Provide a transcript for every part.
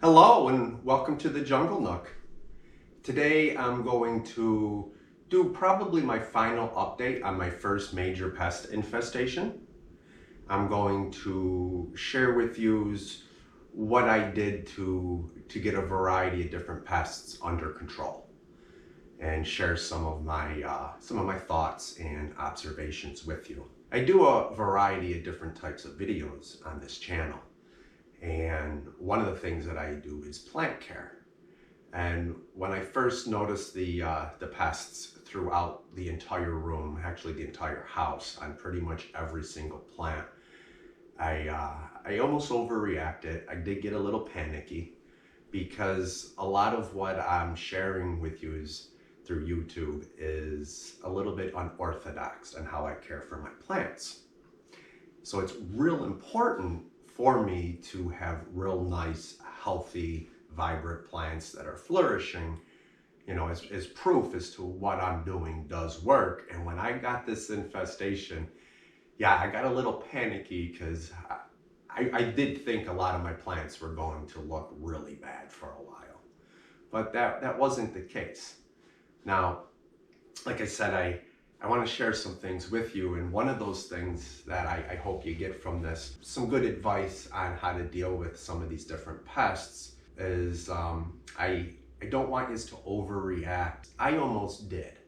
Hello and welcome to the Jungle Nook. Today I'm going to do probably my final update on my first major pest infestation. I'm going to share with you what I did to get a variety of different pests under control and share some of my thoughts and observations with you. I do a variety of different types of videos on this channel. And one of the things that I do is plant care. And when I first noticed the pests throughout the entire room, actually the entire house, on pretty much every single plant, I almost overreacted. I did get a little panicky because a lot of what I'm sharing with you through YouTube is a little bit unorthodox on how I care for my plants. So it's real important for me to have real nice, healthy, vibrant plants that are flourishing, as proof as to what I'm doing does work. And when I got this infestation, I got a little panicky because I did think a lot of my plants were going to look really bad for a while. But that wasn't the case. Now, like I said, I want to share some things with you, and one of those things that I hope you get from this, some good advice on how to deal with some of these different pests, is I don't want you to overreact. I almost did.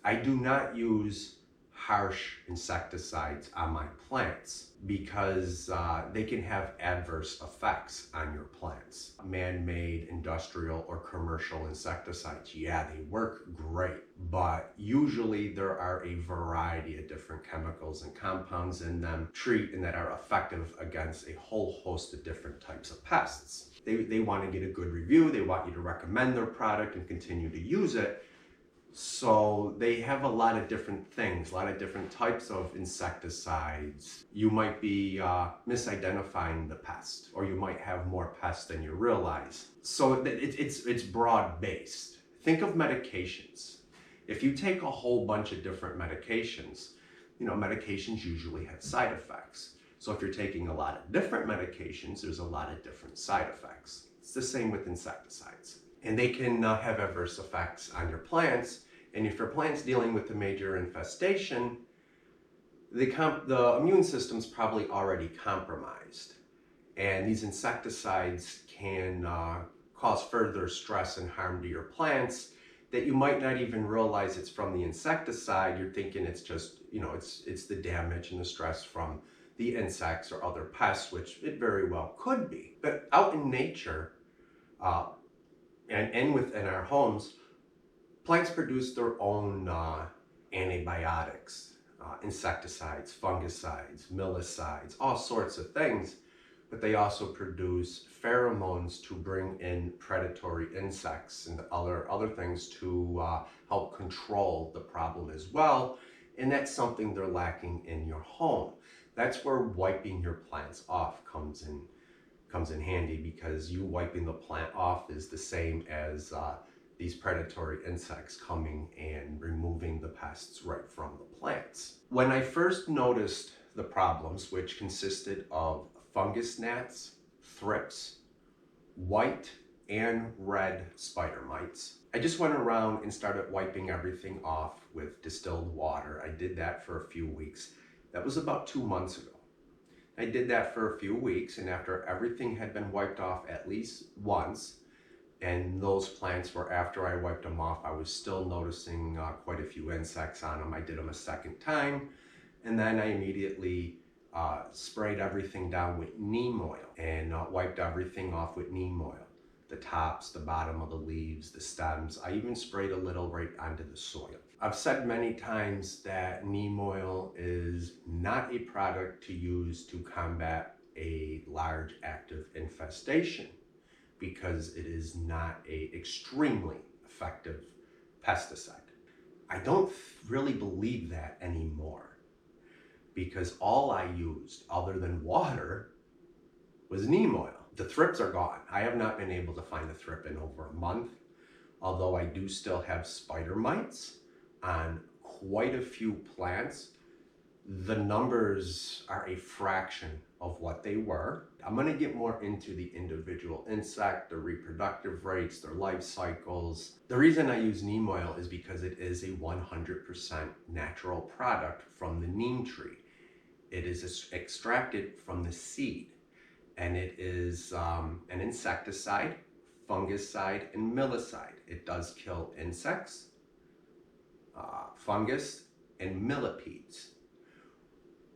I do not use harsh insecticides on my plants because they can have adverse effects on your plants. Man-made, industrial, or commercial insecticides, they work great, but usually there are a variety of different chemicals and compounds in them and that are effective against a whole host of different types of pests. They want to get a good review, they want you to recommend their product and continue to use it. So they have a lot of different things, a lot of different types of insecticides. You might be misidentifying the pest, or you might have more pests than you realize. So it's broad-based. Think of medications. If you take a whole bunch of different medications, medications usually have side effects. So if you're taking a lot of different medications, there's a lot of different side effects. It's the same with insecticides. And they can have adverse effects on your plants. And if your plant's dealing with a major infestation, the immune system's probably already compromised. And these insecticides can cause further stress and harm to your plants that you might not even realize it's from the insecticide. You're thinking it's just, it's the damage and the stress from the insects or other pests, which it very well could be. But out in nature, and within our homes, plants produce their own antibiotics, insecticides, fungicides, milicides, all sorts of things. But they also produce pheromones to bring in predatory insects and other things to help control the problem as well. And that's something they're lacking in your home. That's where wiping your plants off comes in handy, because you wiping the plant off is the same as these predatory insects coming and removing the pests right from the plants. When I first noticed the problems, which consisted of fungus gnats, thrips, white and red spider mites, I just went around and started wiping everything off with distilled water. I did that for a few weeks. That was about 2 months ago. I did that for a few weeks, and after everything had been wiped off at least once, and those plants were, after I wiped them off, I was still noticing quite a few insects on them. I did them a second time, and then I immediately sprayed everything down with neem oil and wiped everything off with neem oil. The tops, the bottom of the leaves, the stems. I even sprayed a little right onto the soil. I've said many times that neem oil is not a product to use to combat a large active infestation, because it is not an extremely effective pesticide. I don't really believe that anymore, because all I used other than water was neem oil. The thrips are gone. I have not been able to find the thrip in over a month, although I do still have spider mites on quite a few plants. The numbers are a fraction of what they were. I'm going to get more into the individual insect, their reproductive rates, their life cycles. The reason I use neem oil is because it is a 100% natural product from the neem tree. It is extracted from the seed, and it is an insecticide, fungicide, and milicide. It does kill insects, fungus, and millipedes,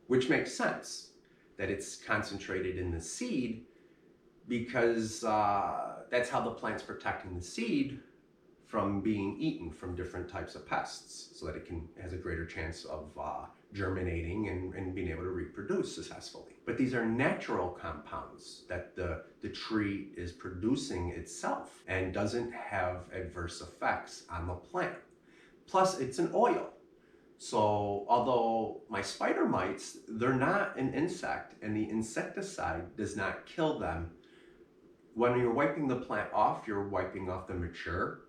which makes sense that it's concentrated in the seed because that's how the plant's protecting the seed from being eaten from different types of pests, so that it has a greater chance of germinating and being able to reproduce successfully. But these are natural compounds that the tree is producing itself and doesn't have adverse effects on the plant. Plus, it's an oil. So although my spider mites, they're not an insect, and the insecticide does not kill them, when you're wiping the plant off, you're wiping off the mature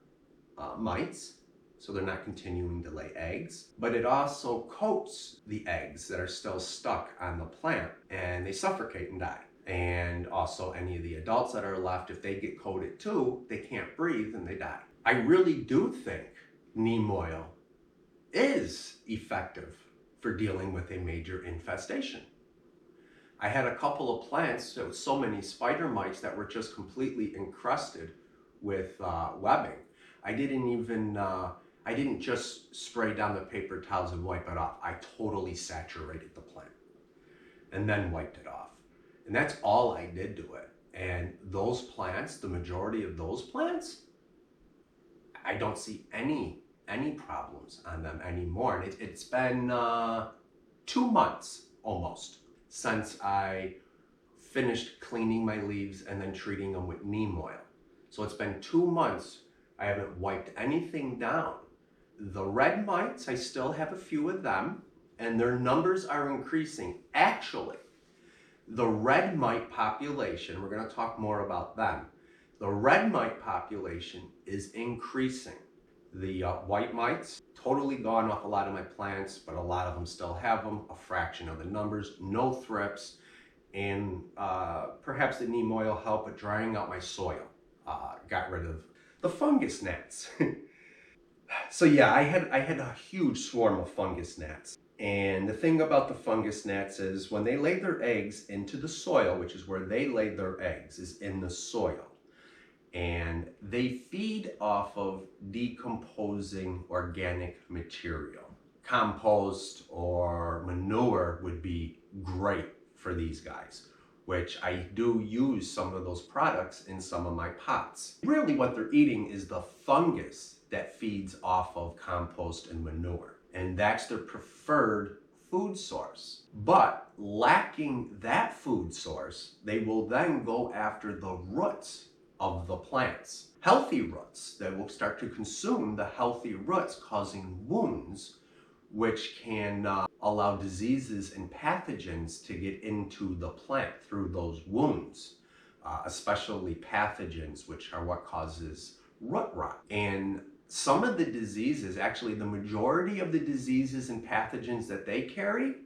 mites, so they're not continuing to lay eggs. But it also coats the eggs that are still stuck on the plant, and they suffocate and die. And also any of the adults that are left, if they get coated too, they can't breathe and they die. I really do think neem oil is effective for dealing with a major infestation. I had a couple of plants with so many spider mites that were just completely encrusted with webbing. I didn't just spray down the paper towels and wipe it off. I totally saturated the plant and then wiped it off. And that's all I did to it. And those plants, the majority of those plants, I don't see any problems on them anymore. And it's been 2 months almost since I finished cleaning my leaves and then treating them with neem oil. So it's been 2 months. I haven't wiped anything down. The red mites, I still have a few of them, and their numbers are increasing. Actually, the red mite population, we're going to talk more about them. The red mite population is increasing. The white mites, totally gone off a lot of my plants, but a lot of them still have them, a fraction of the numbers, no thrips, and perhaps the neem oil helped with drying out my soil. Got rid of the fungus gnats. So yeah, I had a huge swarm of fungus gnats. And the thing about the fungus gnats is when they lay their eggs into the soil, which is where they lay their eggs, is in the soil. And they feed off of decomposing organic material. Compost or manure would be great for these guys, which I do use some of those products in some of my pots. Really what they're eating is the fungus that feeds off of compost and manure. And that's their preferred food source. But lacking that food source, they will then go after the roots of the plants. Healthy roots that will start to consume the healthy roots, causing wounds, which can allow diseases and pathogens to get into the plant through those wounds, especially pathogens, which are what causes root rot. And some of the diseases, actually the majority of the diseases and pathogens that they carry,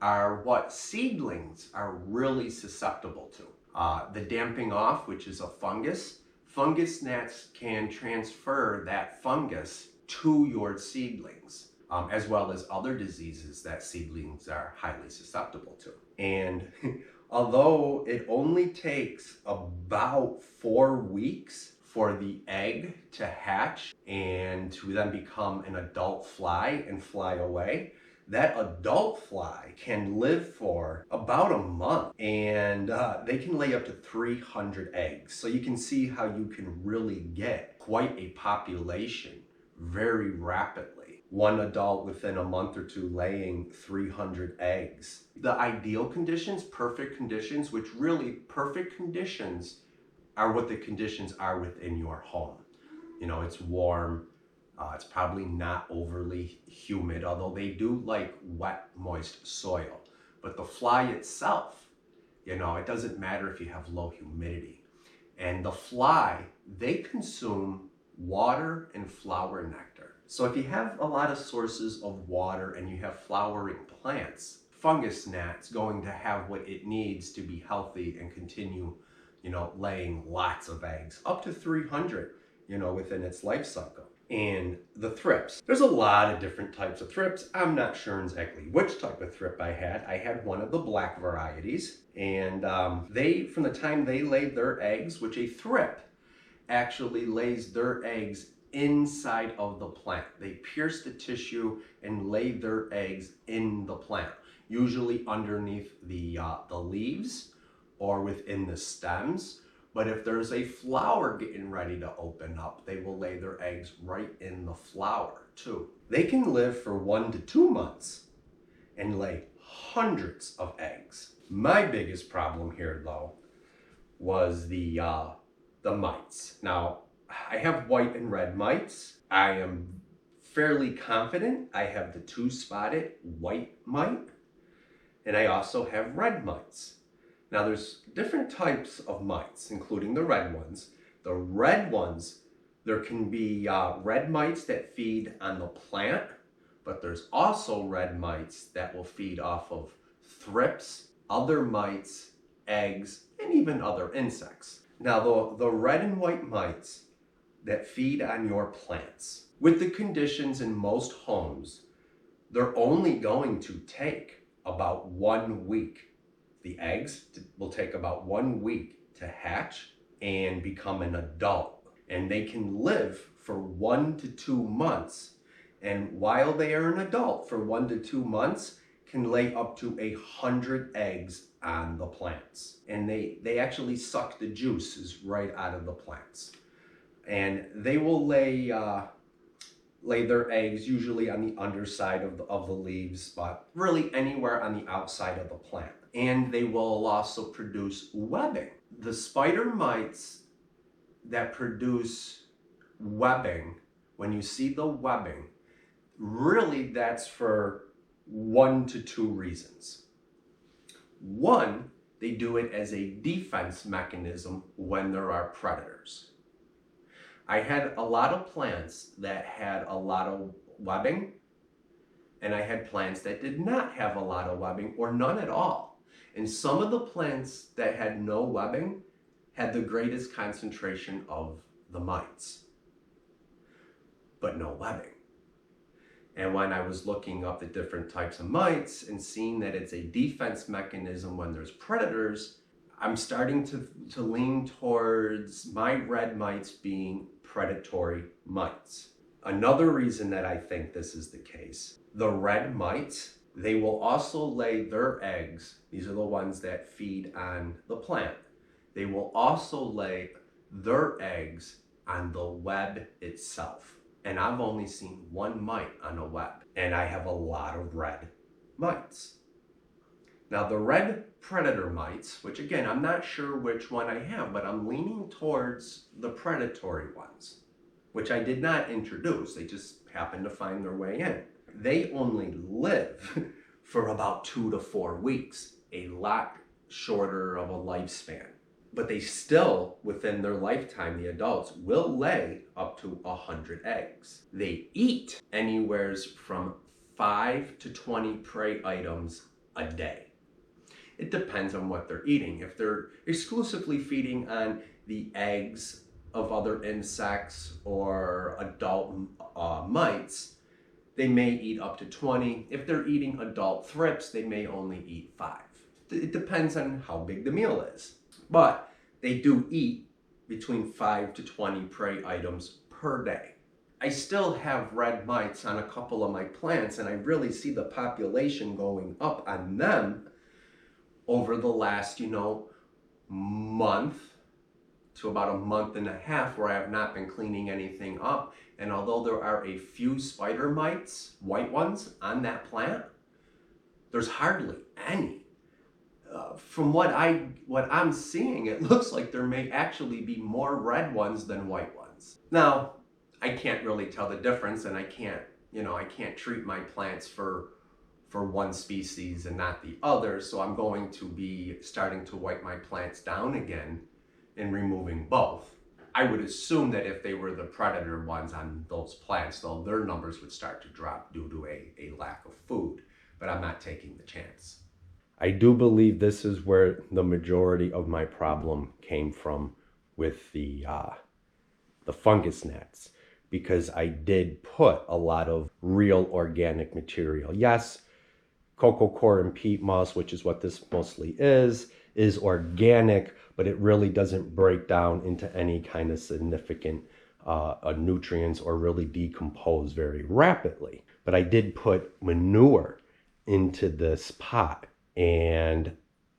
are what seedlings are really susceptible to. The damping off, which is a fungus gnats can transfer that fungus to your seedlings, as well as other diseases that seedlings are highly susceptible to. And although it only takes about 4 weeks for the egg to hatch and to then become an adult fly and fly away, that adult fly can live for about a month, and they can lay up to 300 eggs. So you can see how you can really get quite a population very rapidly. One adult within a month or two laying 300 eggs. The ideal conditions, perfect conditions, which really perfect conditions are what the conditions are within your home. You know, it's warm. It's probably not overly humid, although they do like wet, moist soil. But the fly itself, you know, it doesn't matter if you have low humidity. And the fly, they consume water and flower nectar. So if you have a lot of sources of water and you have flowering plants, fungus gnat's going to have what it needs to be healthy and continue, laying lots of eggs, up to 300, within its life cycle. And the thrips, there's a lot of different types of thrips. I'm not sure exactly which type of thrip I had. I had one of the black varieties, and from the time they laid their eggs, which a thrip actually lays their eggs inside of the plant. They pierce the tissue and lay their eggs in the plant, usually underneath the leaves or within the stems. But if there's a flower getting ready to open up, they will lay their eggs right in the flower too. They can live for 1 to 2 months and lay hundreds of eggs. My biggest problem here though was the mites. Now, I have white and red mites. I am fairly confident I have the 2-spotted white mite, and I also have red mites. Now, there's different types of mites, including the red ones. The red ones, there can be red mites that feed on the plant, but there's also red mites that will feed off of thrips, other mites, eggs, and even other insects. Now, the red and white mites that feed on your plants, with the conditions in most homes, they're only going to take about 1 week. The eggs will take about 1 week to hatch and become an adult. And they can live for 1 to 2 months. And while they are an adult for 1 to 2 months, can lay up to 100 eggs on the plants. And they actually suck the juices right out of the plants. And they will lay their eggs usually on the underside of the leaves, but really anywhere on the outside of the plant. And they will also produce webbing. The spider mites that produce webbing, when you see the webbing, really that's for 1 to 2 reasons. One, they do it as a defense mechanism when there are predators. I had a lot of plants that had a lot of webbing, and I had plants that did not have a lot of webbing or none at all. And some of the plants that had no webbing had the greatest concentration of the mites, but no webbing. And when I was looking up the different types of mites and seeing that it's a defense mechanism when there's predators, I'm starting to lean towards my red mites being predatory mites. Another reason that I think this is the case, the red mites, they will also lay their eggs. These are the ones that feed on the plant. They will also lay their eggs on the web itself. And I've only seen 1 mite on a web, and I have a lot of red mites. Now the red predator mites, which again, I'm not sure which one I have, but I'm leaning towards the predatory ones, which I did not introduce. They just happened to find their way in. They only live for about 2 to 4 weeks, a lot shorter of a lifespan. But they still, within their lifetime, the adults will lay up to 100 eggs. They eat anywhere from 5 to 20 prey items a day. It depends on what they're eating. If they're exclusively feeding on the eggs of other insects or adult mites, they may eat up to 20. If they're eating adult thrips, they may only eat 5. It depends on how big the meal is. But they do eat between 5 to 20 prey items per day. I still have red mites on a couple of my plants, and I really see the population going up on them over the last, month to about a month and a half, where I have not been cleaning anything up. And although there are a few spider mites, white ones, on that plant, there's hardly any. From what I'm seeing, it looks like there may actually be more red ones than white ones. Now, I can't really tell the difference, and I can't treat my plants for one species and not the other, so I'm going to be starting to wipe my plants down again and removing both. I would assume that if they were the predator ones on those plants, though, their numbers would start to drop due to a lack of food. But I'm not taking the chance. I do believe this is where the majority of my problem came from with the fungus gnats, because I did put a lot of real organic material. Yes, cocoa coir and peat moss, which is what this mostly is organic, but it really doesn't break down into any kind of significant nutrients or really decompose very rapidly. But I did put manure into this pot, and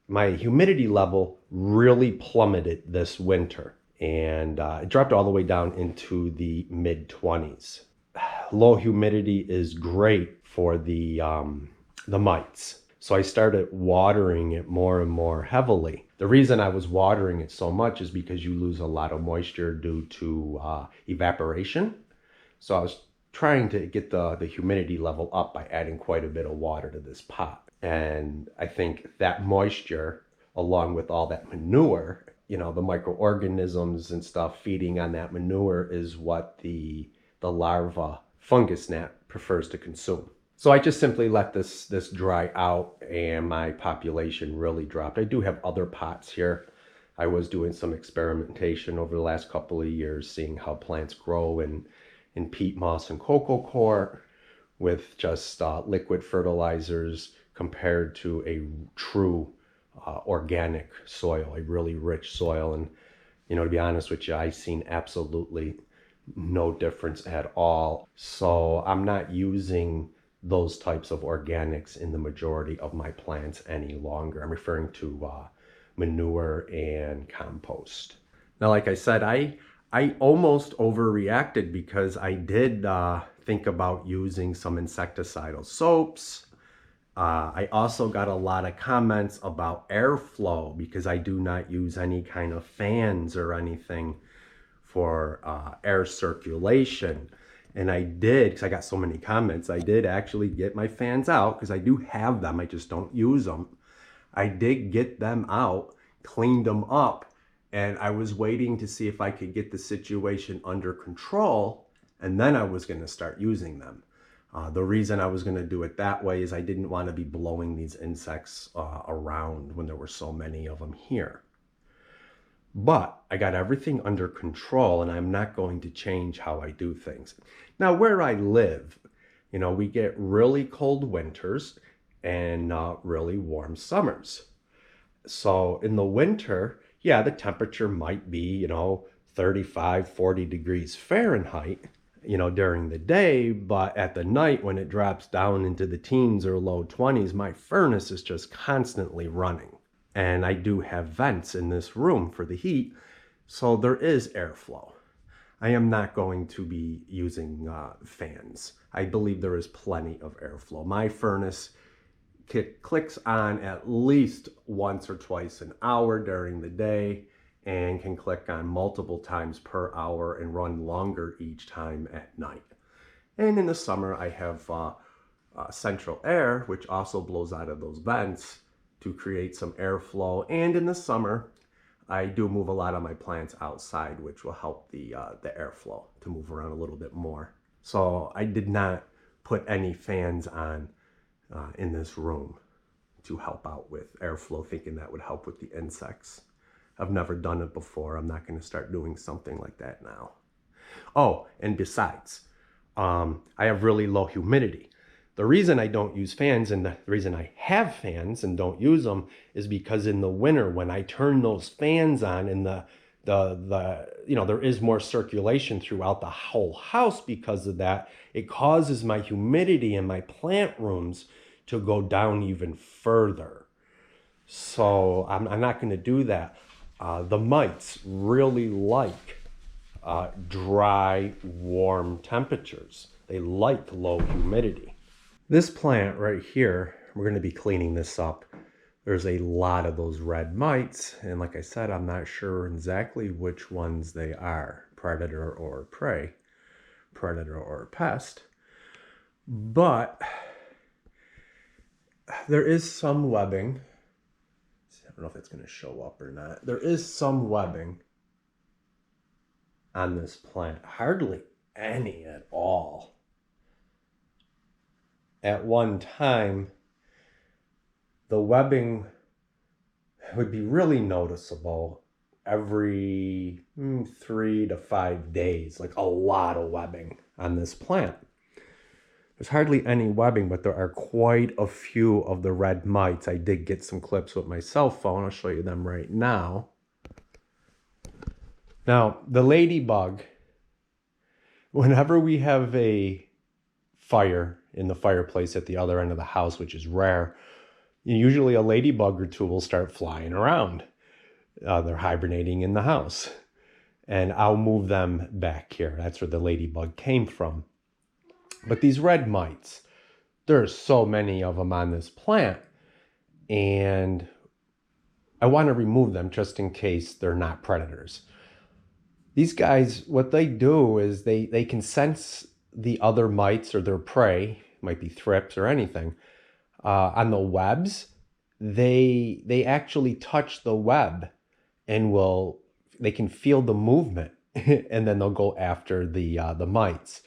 my humidity level really plummeted this winter, and it dropped all the way down into the mid 20s. Low humidity is great for the mites. So I started watering it more and more heavily. The reason I was watering it so much is because you lose a lot of moisture due to evaporation. So I was trying to get the humidity level up by adding quite a bit of water to this pot. And I think that moisture, along with all that manure, you know, the microorganisms and stuff feeding on that manure is what the larva fungus gnat prefers to consume. So I just simply let this dry out, and my population really dropped. I do have other pots here. I was doing some experimentation over the last couple of years, seeing how plants grow in peat moss and cocoa coir with just liquid fertilizers compared to a true organic soil, a really rich soil. And, you know, to be honest with you, I've seen absolutely no difference at all. So I'm not using those types of organics in the majority of my plants any longer. I'm referring to manure and compost. Now, like I said, I almost overreacted because I did think about using some insecticidal soaps. I also got a lot of comments about airflow because I do not use any kind of fans or anything for air circulation. And I did, because I got so many comments, I did actually get my fans out, because I do have them, I just don't use them. I did get them out, cleaned them up, and I was waiting to see if I could get the situation under control, and then I was going to start using them. The reason I was going to do it that way is I didn't want to be blowing these insects around when there were so many of them here. But I got everything under control, and I'm not going to change how I do things. Now, where I live, you know, we get really cold winters and really warm summers. So in the winter, yeah, the temperature might be, you know, 35, 40 degrees Fahrenheit, you know, during the day. But at the night, when it drops down into the teens or low 20s, my furnace is just constantly running. And I do have vents in this room for the heat, so there is airflow. I am not going to be using fans. I believe there is plenty of airflow. My furnace clicks on at least once or twice an hour during the day, and can click on multiple times per hour and run longer each time at night. And in the summer, I have central air, which also blows out of those vents to create some airflow. And in the summer, I do move a lot of my plants outside, which will help the airflow to move around a little bit more. So I did not put any fans on in this room to help out with airflow, thinking that would help with the insects. I've never done it before. I'm not going to start doing something like that now. Oh, and besides, I have really low humidity. The reason I don't use fans, and the reason I have fans and don't use them, is because in the winter, when I turn those fans on, and you know, there is more circulation throughout the whole house because of that, it causes my humidity in my plant rooms to go down even further. So I'm not going to do that. The mites really like dry, warm temperatures. They like low humidity. This plant right here, we're going to be cleaning this up. There's a lot of those red mites, and like I said, I'm not sure exactly which ones they are, predator or prey, predator or pest. But there is some webbing. I don't know if it's going to show up or not. There is some webbing. on this plant. Hardly any at all. At one time, the webbing would be really noticeable every 3 to 5 days, like a lot of webbing on this plant. There's hardly any webbing, but there are quite a few of the red mites. I did get some clips with my cell phone. I'll show you them right now. Now, the ladybug, whenever we have a fire in the fireplace at the other end of the house, which is rare, usually a ladybug or two will start flying around. They're hibernating in the house. And I'll move them back here. That's where the ladybug came from. But these red mites, there's so many of them on this plant. And I want to remove them just in case they're not predators. These guys, what they do is they can sense the other mites or their prey, might be thrips or anything, on the webs. They actually touch the web and they can feel the movement and then they'll go after the mites.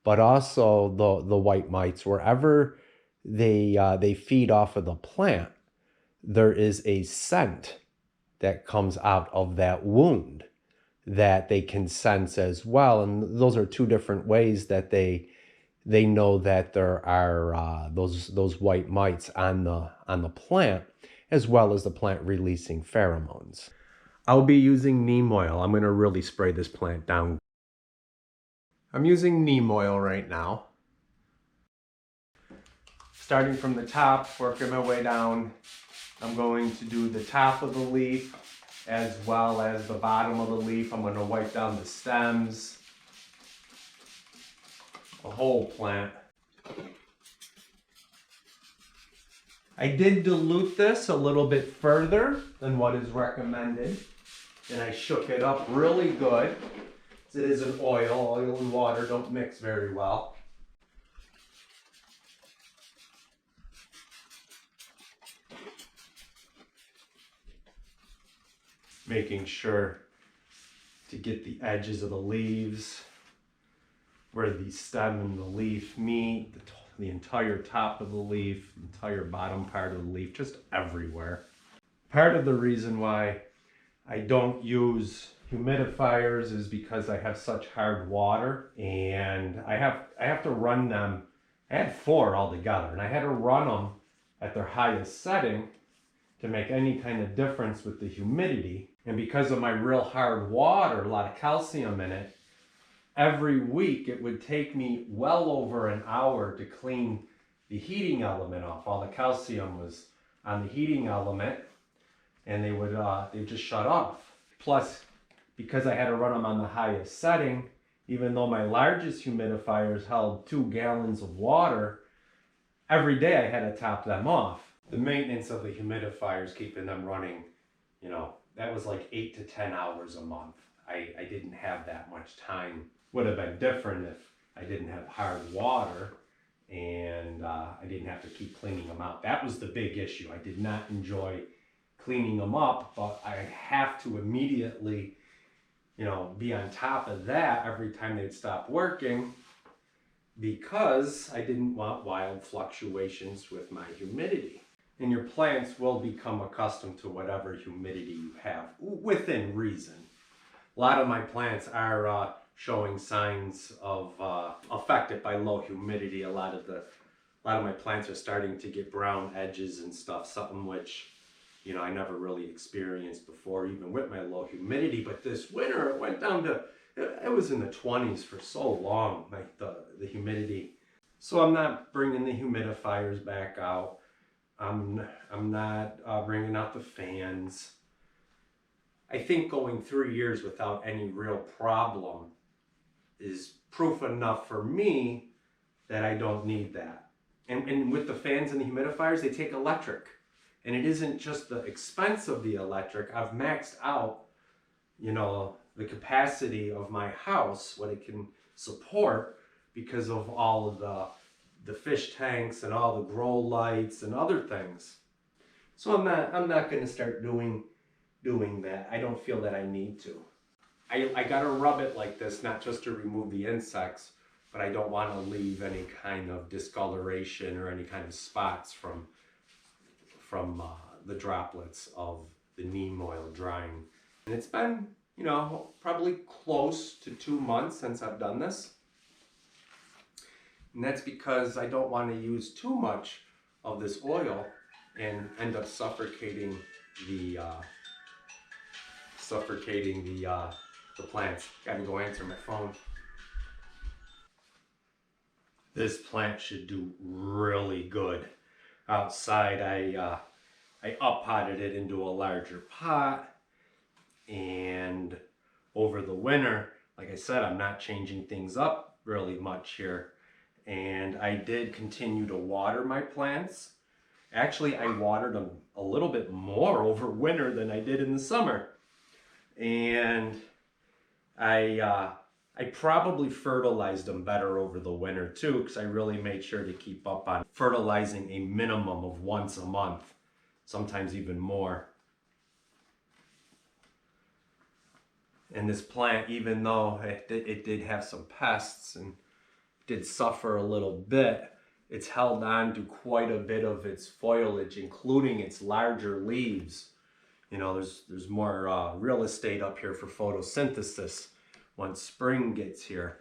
But also the white mites, wherever they feed off of the plant, there is a scent that comes out of that wound that they can sense as well. And those are two different ways that they know that there are those white mites on the plant, as well as the plant releasing pheromones. I'll be using neem oil. I'm going to really spray this plant down. I'm using neem oil right now. Starting from the top, working my way down. I'm going to do the top of the leaf as well as the bottom of the leaf. I'm going to wipe down the stems, the whole plant. I did dilute this a little bit further than what is recommended, and I shook it up really good. It is an oil. Oil and water don't mix very well. Making sure to get the edges of the leaves where the stem and the leaf meet, the entire top of the leaf, the entire bottom part of the leaf, just everywhere. Part of the reason why I don't use humidifiers is because I have such hard water, and I have to run them. I had 4 altogether, and I had to run them at their highest setting to make any kind of difference with the humidity. And because of my real hard water, a lot of calcium in it, every week it would take me well over an hour to clean the heating element off. All the calcium was on the heating element, and they would just shut off. Plus, because I had to run them on the highest setting, even though my largest humidifiers held 2 gallons of water, every day I had to top them off. The maintenance of the humidifiers, keeping them running, that was like 8 to 10 hours a month. I didn't have that much time. Would have been different if I didn't have hard water and I didn't have to keep cleaning them out. That was the big issue. I did not enjoy cleaning them up, but I have to immediately, be on top of that every time they'd stop working, because I didn't want wild fluctuations with my humidity. And your plants will become accustomed to whatever humidity you have, within reason. A lot of my plants are showing signs of affected by low humidity. A lot of my plants are starting to get brown edges and stuff, something which I never really experienced before, even with my low humidity. But this winter it went down to, it was in the 20s for so long, like the humidity. So I'm not bringing the humidifiers back out. I'm not bringing out the fans. I think going 3 years without any real problem is proof enough for me that I don't need that. And with the fans and the humidifiers, they take electric. And it isn't just the expense of the electric. I've maxed out, the capacity of my house, what it can support, because of all of the fish tanks and all the grow lights and other things. So I'm not going to start doing that. I don't feel that I need to. I gotta rub it like this, not just to remove the insects, but I don't want to leave any kind of discoloration or any kind of spots from the droplets of the neem oil drying. And it's been, you know, probably close to 2 months since I've done this. And that's because I don't want to use too much of this oil and end up suffocating the plants. Gotta go answer my phone. This plant should do really good. Outside, I up-potted it into a larger pot, and over the winter, like I said, I'm not changing things up really much here. And I did continue to water my plants. Actually, I watered them a little bit more over winter than I did in the summer. And I probably fertilized them better over the winter too, because I really made sure to keep up on fertilizing a minimum of once a month, sometimes even more. And this plant, even though it did have some pests and did suffer a little bit, it's held on to quite a bit of its foliage, including its larger leaves. You know, there's more real estate up here for photosynthesis once spring gets here.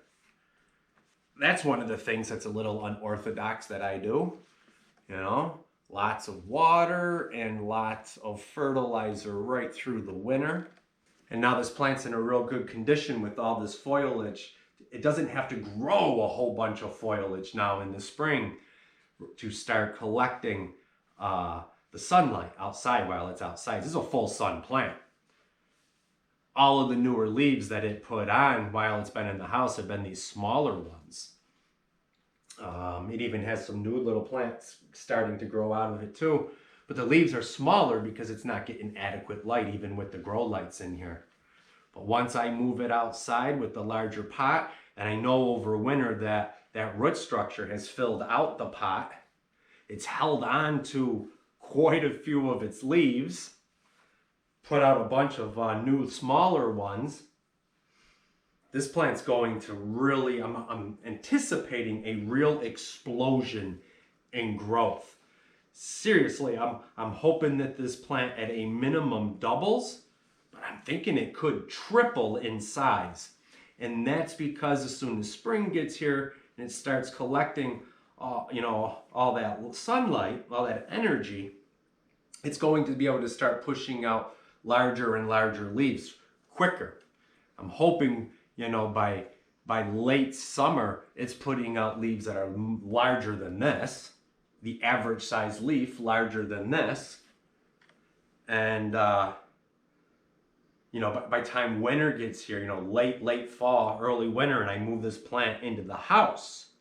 That's one of the things that's a little unorthodox that I do. You know, lots of water and lots of fertilizer right through the winter. And now this plant's in a real good condition with all this foliage. It doesn't have to grow a whole bunch of foliage now in the spring to start collecting the sunlight outside while it's outside. This is a full sun plant. All of the newer leaves that it put on while it's been in the house have been these smaller ones. It even has some new little plants starting to grow out of it too. But the leaves are smaller because it's not getting adequate light, even with the grow lights in here. But once I move it outside with the larger pot, and I know over winter that root structure has filled out the pot, it's held on to quite a few of its leaves, put out a bunch of new smaller ones. This plant's going to really, I'm anticipating a real explosion in growth. Seriously, I'm hoping that this plant at a minimum doubles, but I'm thinking it could triple in size. And that's because as soon as spring gets here and it starts collecting all that sunlight, all that energy, it's going to be able to start pushing out larger and larger leaves quicker. I'm hoping, by late summer, it's putting out leaves that are larger than this. The average size leaf larger than this. And, by time winter gets here, late fall, early winter, and I move this plant into the house,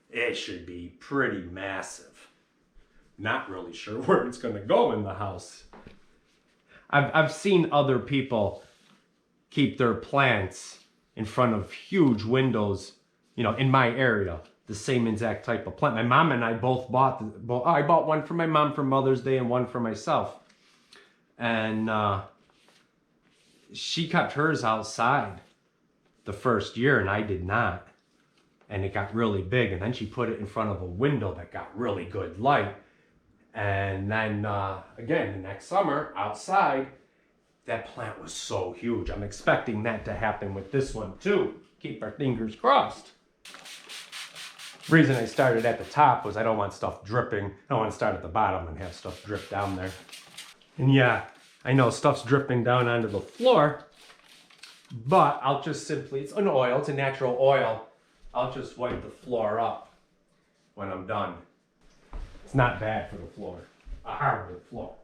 it should be pretty massive. Not really sure where it's going to go in the house. I've seen other people keep their plants in front of huge windows, in my area. The same exact type of plant. My mom and I both I bought one for my mom for Mother's Day and one for myself. And she kept hers outside the first year and I did not. And it got really big. And then she put it in front of a window that got really good light. And then again, the next summer outside, that plant was so huge. I'm expecting that to happen with this one too. Keep our fingers crossed. The reason I started at the top was I don't want stuff dripping. I don't want to start at the bottom and have stuff drip down there. And yeah, I know stuff's dripping down onto the floor, but I'll just simply, it's an oil, it's a natural oil. I'll just wipe the floor up when I'm done. It's not bad for the floor, a hardwood floor.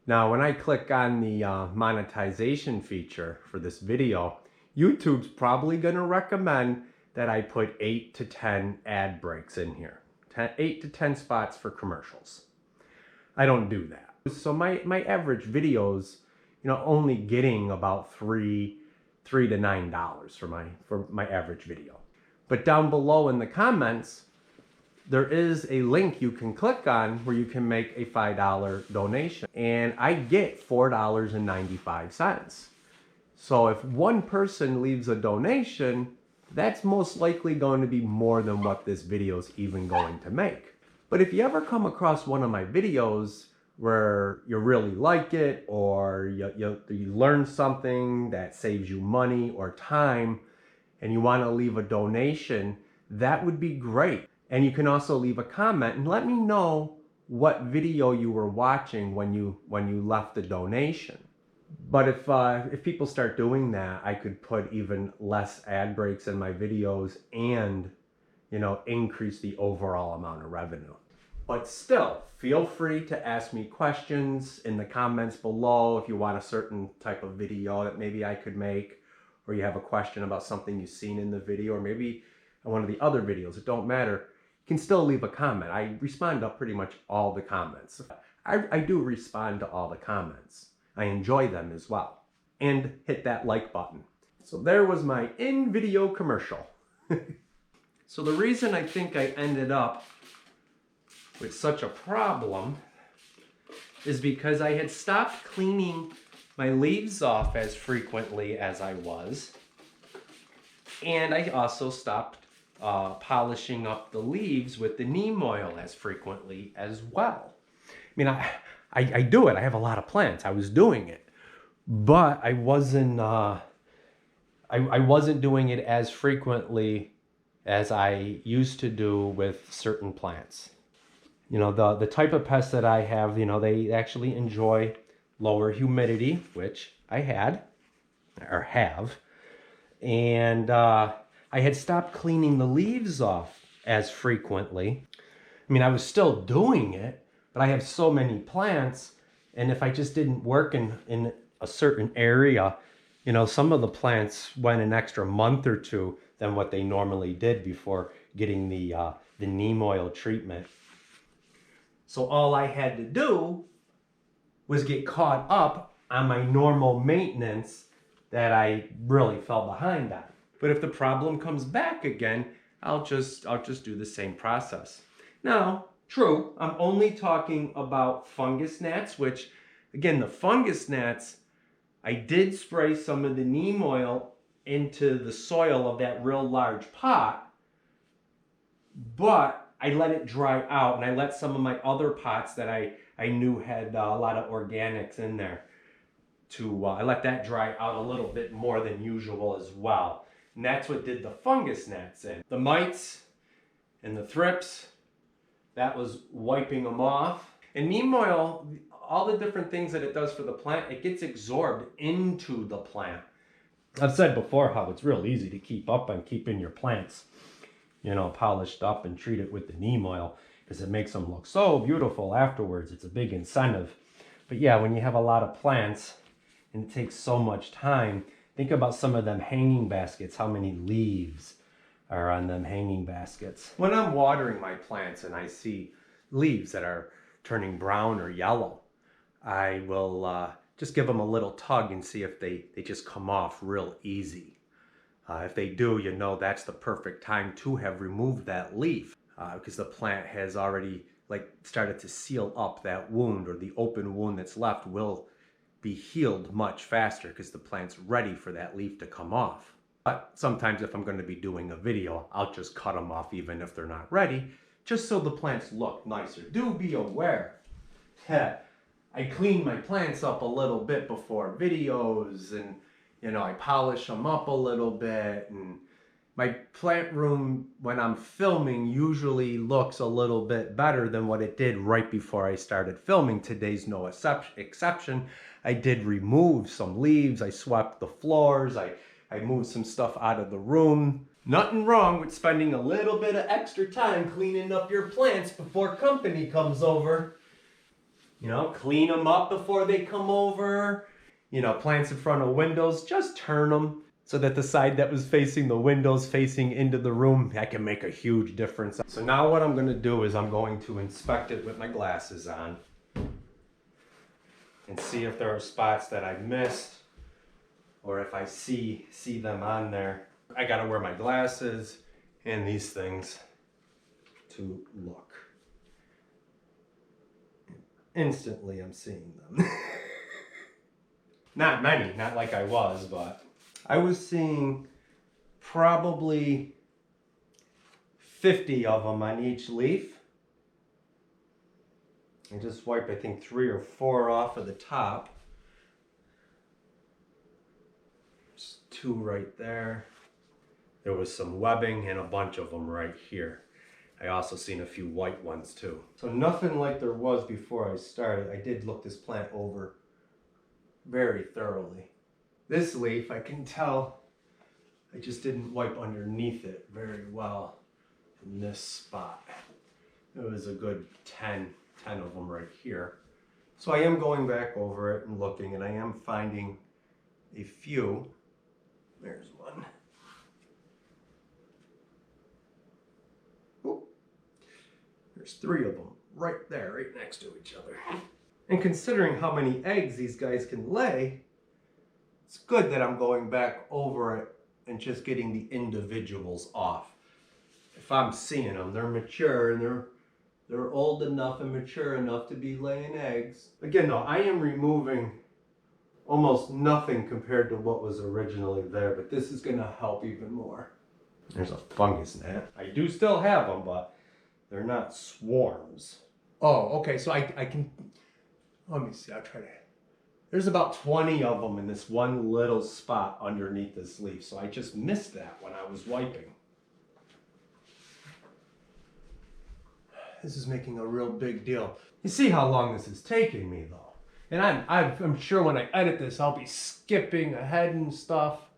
Now, when I click on the monetization feature for this video, YouTube's probably gonna recommend that I put 8 to 10 ad breaks in here. 8 to 10 spots for commercials. I don't do that. So my average videos, only getting about $3 to $9 for my average video. But down below in the comments, there is a link you can click on where you can make a $5 donation. And I get $4.95. So if one person leaves a donation, that's most likely going to be more than what this video is even going to make. But if you ever come across one of my videos where you really like it, or you learn something that saves you money or time, and you want to leave a donation, that would be great. And you can also leave a comment and let me know what video you were watching when you left the donation. But if people start doing that, I could put even less ad breaks in my videos and, increase the overall amount of revenue. But still, feel free to ask me questions in the comments below if you want a certain type of video that maybe I could make, or you have a question about something you've seen in the video, or maybe one of the other videos. It don't matter. You can still leave a comment. I respond to pretty much all the comments. I do respond to all the comments. I enjoy them as well. And hit that like button. So there was my in-video commercial. So the reason I think I ended up with such a problem is because I had stopped cleaning my leaves off as frequently as I was. And I also stopped polishing up the leaves with the neem oil as frequently as well. I mean, I do it. I have a lot of plants. I was doing it, but I wasn't doing it as frequently as I used to do with certain plants. The type of pests that I have, they actually enjoy lower humidity, which I had or have. And I had stopped cleaning the leaves off as frequently. I mean, I was still doing it, but I have so many plants, and if I just didn't work in a certain area, some of the plants went an extra month or two than what they normally did before getting the neem oil treatment. So all I had to do was get caught up on my normal maintenance that I really fell behind on. But if the problem comes back again, I'll just do the same process. Now, true, I'm only talking about fungus gnats, which, again, the fungus gnats, I did spray some of the neem oil into the soil of that real large pot, but I let it dry out, and I let some of my other pots that I knew had a lot of organics in there I let that dry out a little bit more than usual as well. And that's what did the fungus gnats in. The mites and the thrips, that was wiping them off. And neem oil, all the different things that it does for the plant, it gets absorbed into the plant. I've said before how it's real easy to keep up on keeping your plants, polished up and treat it with the neem oil, because it makes them look so beautiful afterwards. It's a big incentive. But yeah, when you have a lot of plants and it takes so much time, think about some of them hanging baskets, how many leaves are on them hanging baskets. When I'm watering my plants and I see leaves that are turning brown or yellow, I will just give them a little tug and see if they just come off real easy. If they do, that's the perfect time to have removed that leaf, because the plant has already started to seal up that wound, or the open wound that's left will be healed much faster because the plant's ready for that leaf to come off. But sometimes if I'm going to be doing a video, I'll just cut them off even if they're not ready, just so the plants look nicer. Do be aware that I clean my plants up a little bit before videos, and I polish them up a little bit, and my plant room when I'm filming usually looks a little bit better than what it did right before I started filming. Today's no exception. I did remove some leaves, I swept the floors, I moved some stuff out of the room. Nothing wrong with spending a little bit of extra time cleaning up your plants before company comes over. Clean them up before they come over. Plants in front of windows, just turn them so that the side that was facing the windows facing into the room, that can make a huge difference. So now what I'm going to do is I'm going to inspect it with my glasses on and see if there are spots that I missed, or if I see them on there. I got to wear my glasses and these things to look. Instantly I'm seeing them. Not many, not like I was, but I was seeing probably 50 of them on each leaf. I just wiped, I think, 3 or 4 off of the top. There's 2 right there. There was some webbing and a bunch of them right here. I also seen a few white ones too. So nothing like there was before I started. I did look this plant over very thoroughly. This leaf, I can tell I just didn't wipe underneath it very well in this spot. It was a good 10 of them right here. So I am going back over it and looking, and I am finding a few. There's one. Oh, there's 3 of them right there, right next to each other. And considering how many eggs these guys can lay, it's good that I'm going back over it and just getting the individuals off. If I'm seeing them, they're mature and they're old enough and mature enough to be laying eggs. Again though, I am removing almost nothing compared to what was originally there, but this is gonna help even more. There's a fungus gnat. I do still have them, but they're not swarms. Oh, okay, so I can, let me see, I'll try to. There's about 20 of them in this one little spot underneath this leaf, so I just missed that when I was wiping. This is making a real big deal. You see how long this is taking me though. And I'm sure when I edit this, I'll be skipping ahead and stuff.